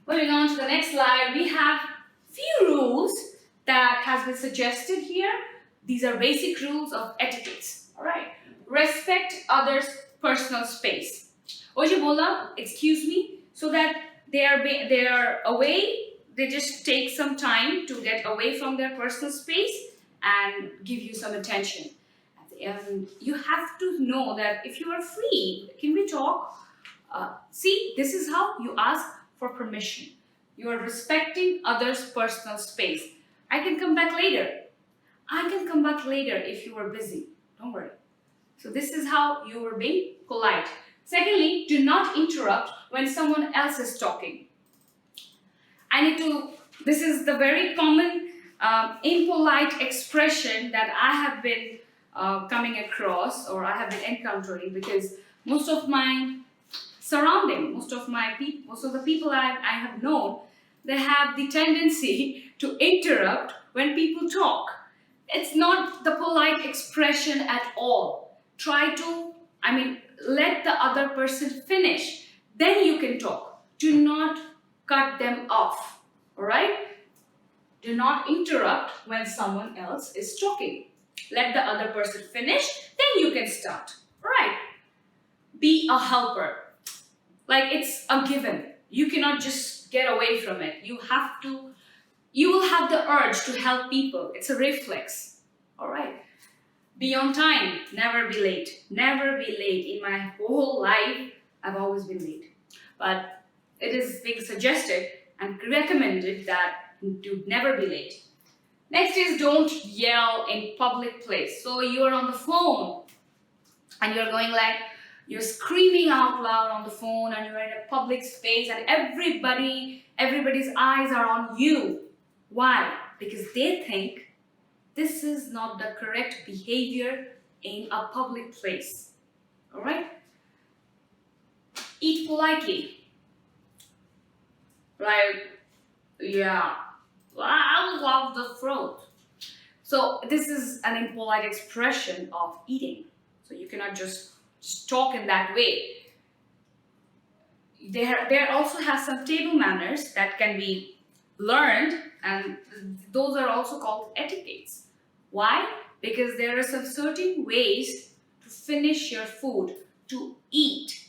Moving on to the next slide, we have few rules that has been suggested here. These are basic rules of etiquette. Alright. Respect others' personal space. Oji bola, excuse me, so that they are away, they just take some time to get away from their personal space and give you some attention. And you have to know that if you are free, can we talk? See, this is how you ask for permission. You are respecting others' personal space. I can come back later. I can come back later if you are busy. Don't worry. So this is how you are being polite. Secondly, do not interrupt when someone else is talking. This is the very common impolite expression that I have been coming across, or I have been encountering, because most of my surrounding, most of the people I have known, they have the tendency to interrupt when people talk. It's not the polite expression at all. Let the other person finish. Then you can talk. Do not cut them off. Alright? Do not interrupt when someone else is talking. Let the other person finish, then you can start. Alright? Be a helper. Like it's a given. You cannot just get away from it. You will have the urge to help people. It's a reflex. Alright? Be on time. Never be late. Never be late. In my whole life, I've always been late. But it is being suggested and recommended that you never be late. Next is don't yell in public place. So you're on the phone and you're going like, you're screaming out loud on the phone and you're in a public space and everybody's eyes are on you. Why? Because they think this is not the correct behavior in a public place. Alright? Eat politely. Like, yeah, I love the throat. So this is an impolite expression of eating. So you cannot just talk in that way. There also has some table manners that can be learned, and those are also called etiquettes. Why? Because there are some certain ways to finish your food, to eat.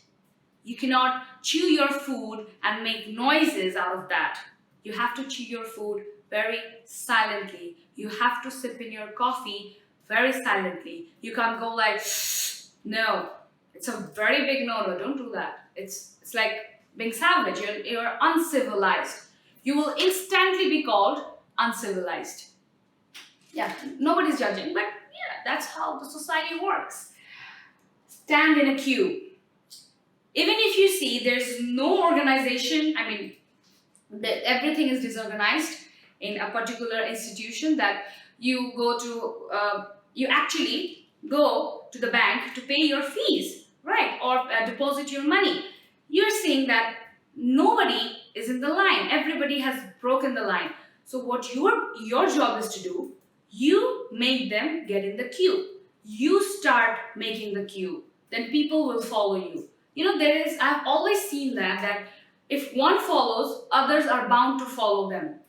You cannot chew your food and make noises out of that. You have to chew your food very silently. You have to sip in your coffee very silently. You can't go like, no. It's a very big no-no. Don't do that. It's like being savage. You're uncivilized. You will instantly be called uncivilized. Yeah, nobody's judging, but yeah, that's how the society works. Stand in a queue. Even if you see there's no organization, everything is disorganized in a particular institution, that you go to, you actually go to the bank to pay your fees, right? Or deposit your money. You're seeing that nobody is in the line. Everybody has broken the line. So what your job is to do, you make them get in the queue. You start making the queue. Then people will follow you. I've always seen that if one follows, others are bound to follow them.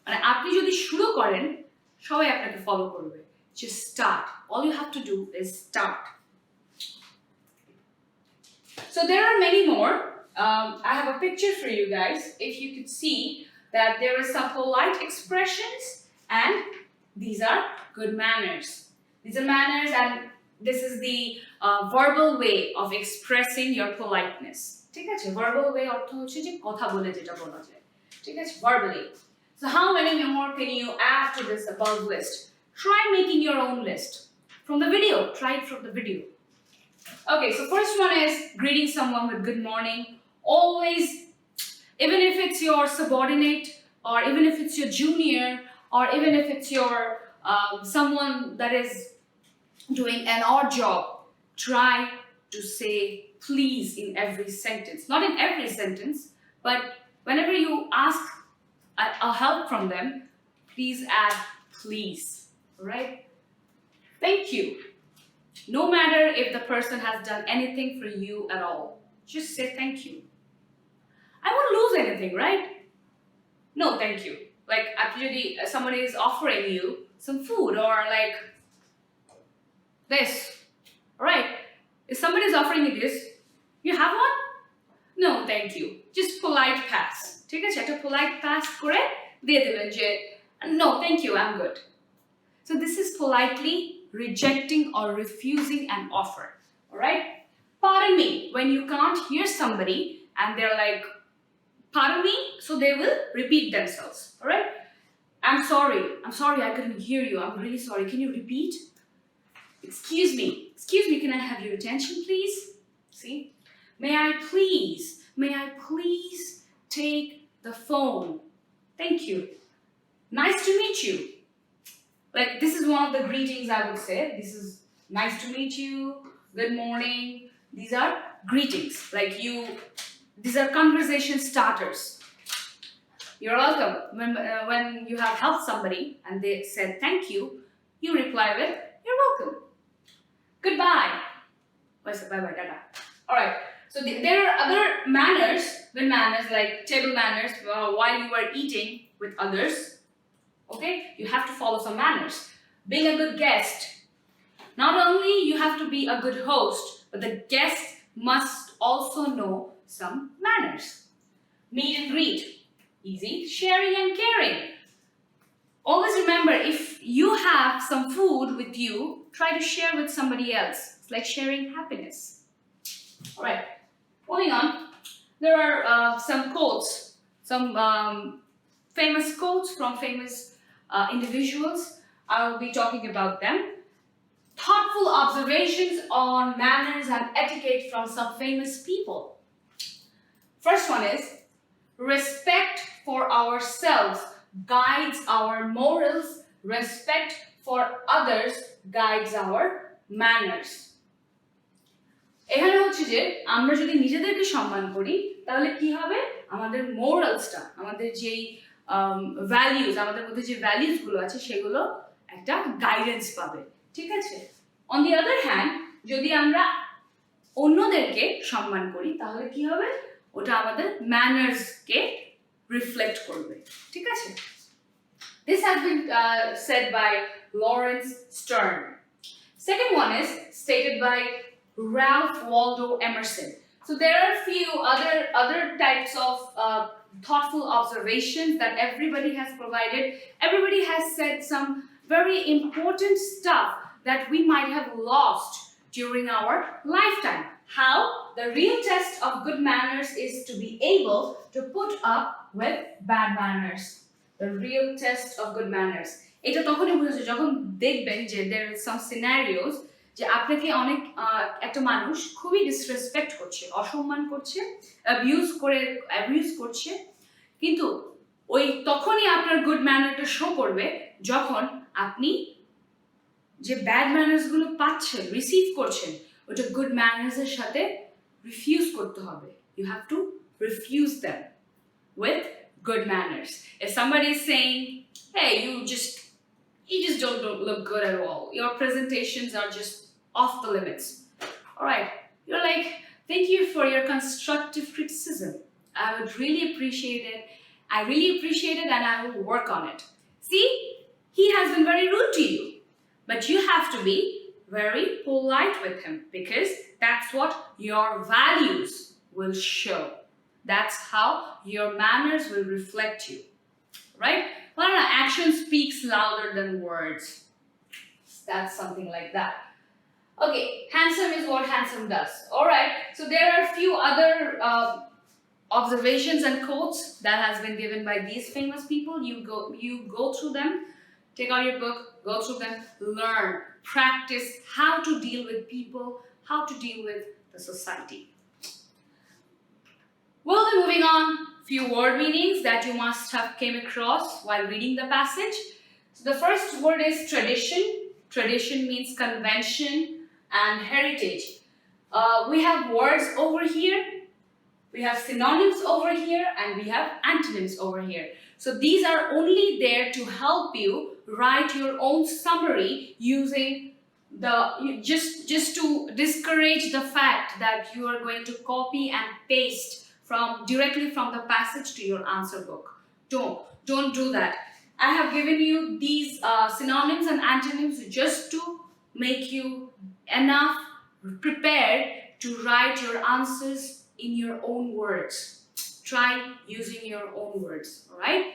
And আপনি যদি শুরু করেন, সবাই আপনাকে follow করবে. Just start. All you have to do is start. So there are many more. I have a picture for you guys. If you could see that there are some polite expressions and these are good manners. These are manners, and this is the verbal way of expressing your politeness. ঠিক আছে? Verbal way অর্থ হচ্ছে যে কথা বলে যেটা বলা যায়. ঠিক আছে? Verbally. So how many more can you add to this above list? Try making your own list. From the video. Try it from the video. Okay, so first one is greeting someone with good morning. Always, even if it's your subordinate, or even if it's your junior, or even if it's your someone that is doing an odd job, try to say please in every sentence. Not in every sentence, but whenever you ask a help from them, please add please. Alright? Thank you. No matter if the person has done anything for you at all, just say thank you. I won't lose anything. anything, right? No, thank you. Like, actually, someone is offering you some food or like this, right? If somebody is offering you this, you have one? No, thank you. Just polite pass. ঠিক আছে, একটা polite pass করে দিয়ে দিবেন যে no, thank you, I'm good. So this is politely rejecting or refusing an offer. All right? Pardon me, when you can't hear somebody and they're like, pardon me, so they will repeat themselves. All right? I'm sorry, I couldn't hear you. I'm really sorry. Can you repeat? Excuse me, can I have your attention, please? See? May I please take the phone? Thank you. Nice to meet you. Like, this is one of the greetings I would say. This is nice to meet you, good morning. These are greetings. Like, these are conversation starters. You're welcome. When you have helped somebody and they said thank you, you reply with, you're welcome. Goodbye. Bye-bye, tata. Alright, so there are other manners, good manners, like table manners, while you are eating with others. Okay, you have to follow some manners. Being a good guest. Not only you have to be a good host, but the guest must also know some manners. Meet and greet. Easy. Sharing and caring. Always remember, if you have some food with you, try to share with somebody else. It's like sharing happiness. Alright, moving on. There are some quotes, some famous quotes from famous individuals. I will be talking about them. Thoughtful observations on manners and etiquette from some famous people. First one is, respect for ourselves guides our morals. Respect for others guides our manners. এখানে হচ্ছে যে আমরা যদি নিজেদেরকে সম্মান করি তাহলে কি হবে, আমাদের মোরালসটা, আমাদের যেই ভ্যালিউজ, আমাদের মধ্যে যে ভ্যালিউজ গুলো আছে সেগুলো একটা গাইডেন্স পাবে, ঠিক আছে? অন দি আদার হ্যান্ড, যদি আমরা অন্যদেরকে সম্মান করি তাহলে কি হবে, ওটা আমাদের ম্যানার্সকে রিফ্লেক্ট করবে, ঠিক আছে? This has been said by Lawrence Stern. Second one is stated by Ralph Waldo Emerson. So there are a few other types of thoughtful observations that everybody has provided. Everybody has said some very important stuff that we might have lost during our lifetime. How? The real test of good manners is to be able to put up with bad manners. The real test of good manners. এটা তখনই বুঝা যায় যখন দেখবেন যে there are some scenarios যে আপনাকে অনেক একটা মানুষ খুবই ডিসরেসপেক্ট করছে, অসম্মান করছে, অ্যাবিউজ করছে, কিন্তু ওই তখনই আপনার গুড ম্যানারটা শো করবে যখন আপনি যে ব্যাড ম্যানার্সগুলো পাচ্ছেন, রিসিভ করছেন, ওটা গুড ম্যানার্সের সাথে রিফিউজ করতে হবে. You have to refuse them with good manners. If somebody is saying, hey, you just don't look good at all, your presentations are just off the limits, all right, you're like, thank you for your constructive criticism, I would really appreciate it, and I will work on it. See, he has been very rude to you, but you have to be very polite with him because that's what your values will show. That's how your manners will reflect you, right? Well, action speaks louder than words. That's something like that. Okay, handsome is what handsome does. All right, so there are a few other observations and quotes that has been given by these famous people. You go through them, take out your book, go through them, learn, practice how to deal with people, how to deal with the society. We'll be moving on few word meanings that you must have came across while reading the passage. So the first word is tradition. Tradition means convention and heritage. We have words over here, we have synonyms over here, and we have antonyms over here. So these are only there to help you write your own summary using just to discourage the fact that you are going to copy and paste directly from the passage to your answer book. Don't do that. I have given you these synonyms and antonyms just to make you enough prepared to write your answers in your own words. Try using your own words, all right?